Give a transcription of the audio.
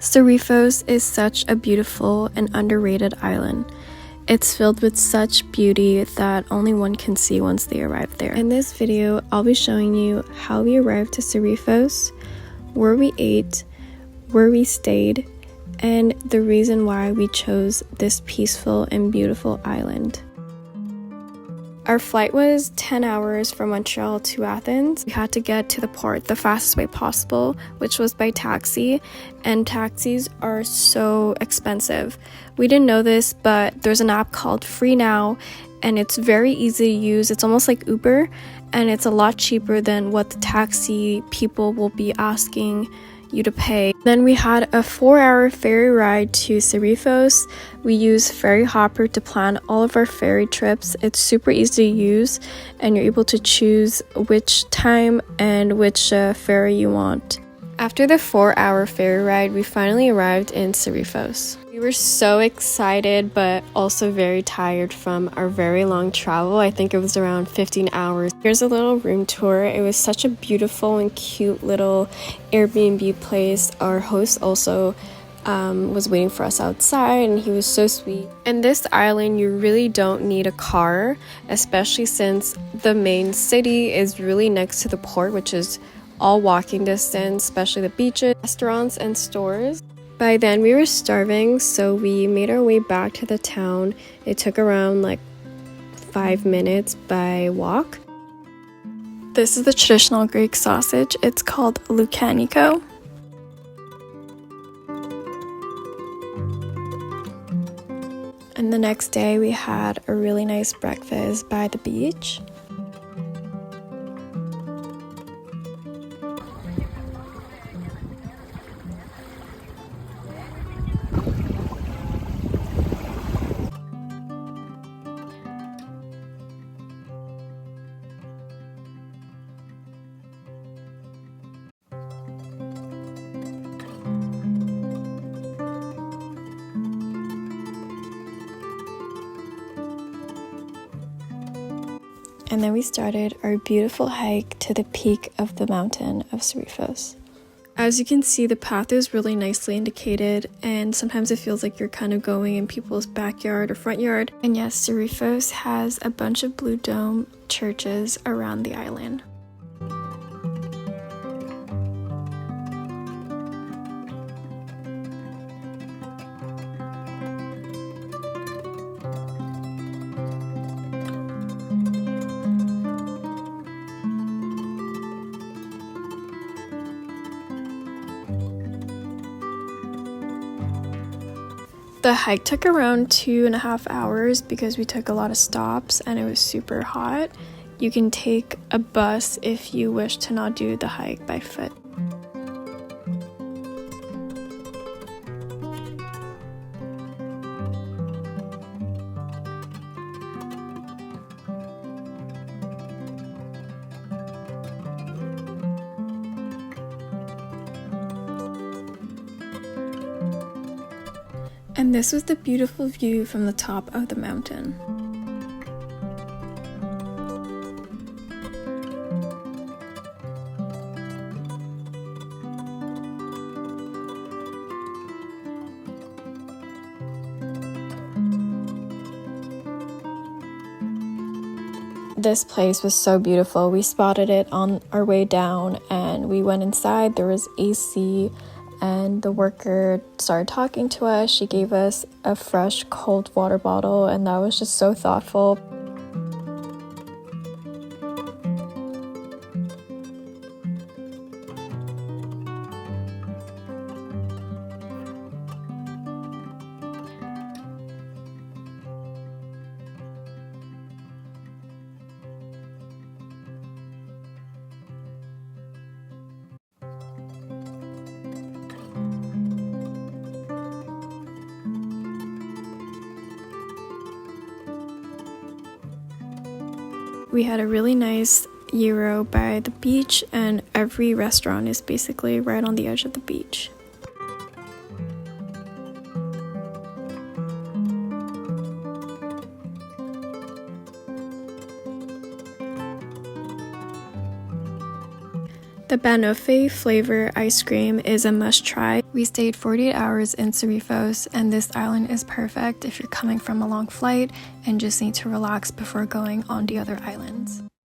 Serifos is such a beautiful and underrated island. It's filled with such beauty that only one can see once they arrive there. In this video, I'll be showing you how we arrived to Serifos, where we ate, where we stayed, and the reason why we chose this peaceful and beautiful island. Our flight was 10 hours from Montreal to Athens. We had to get to the port the fastest way possible, which was by taxi, and taxis are so expensive. We didn't know this, but there's an app called FREENOW, and it's very easy to use. It's almost like Uber, and it's a lot cheaper than what the taxi people will be asking you to pay. Then we had a 4-hour ferry ride to Serifos. We use Ferryhopper to plan all of our ferry trips. It's super easy to use, and you're able to choose which time and which ferry you want. After the 4-hour ferry ride, we finally arrived in Serifos. We were so excited, but also very tired from our very long travel. I think it was around 15 hours. Here's a little room tour. It was such a beautiful and cute little Airbnb place. Our host also was waiting for us outside, and he was so sweet. In this island, you really don't need a car, especially since the main city is really next to the port, which is all walking distance, especially the beaches, restaurants, and stores. By then we were starving, so we made our way back to the town. It took around like 5 minutes by walk. This is the traditional Greek sausage. It's called loukaniko. And the next day we had a really nice breakfast by the beach. And then we started our beautiful hike to the peak of the mountain of Serifos. As you can see, the path is really nicely indicated, and sometimes it feels like you're kind of going in people's backyard or front yard. And yes, Serifos has a bunch of blue dome churches around the island. The hike took around 2.5 hours because we took a lot of stops and it was super hot. You can take a bus if you wish to not do the hike by foot. And this was the beautiful view from the top of the mountain. This place was so beautiful. We spotted it on our way down and we went inside. There was AC. And the worker started talking to us. She gave us a fresh cold water bottle, and that was just so thoughtful. We had a really nice gyro by the beach, and every restaurant is basically right on the edge of the beach. The banoffee flavor ice cream is a must try. We stayed 48 hours in Serifos, and this island is perfect if you're coming from a long flight and just need to relax before going on the other islands.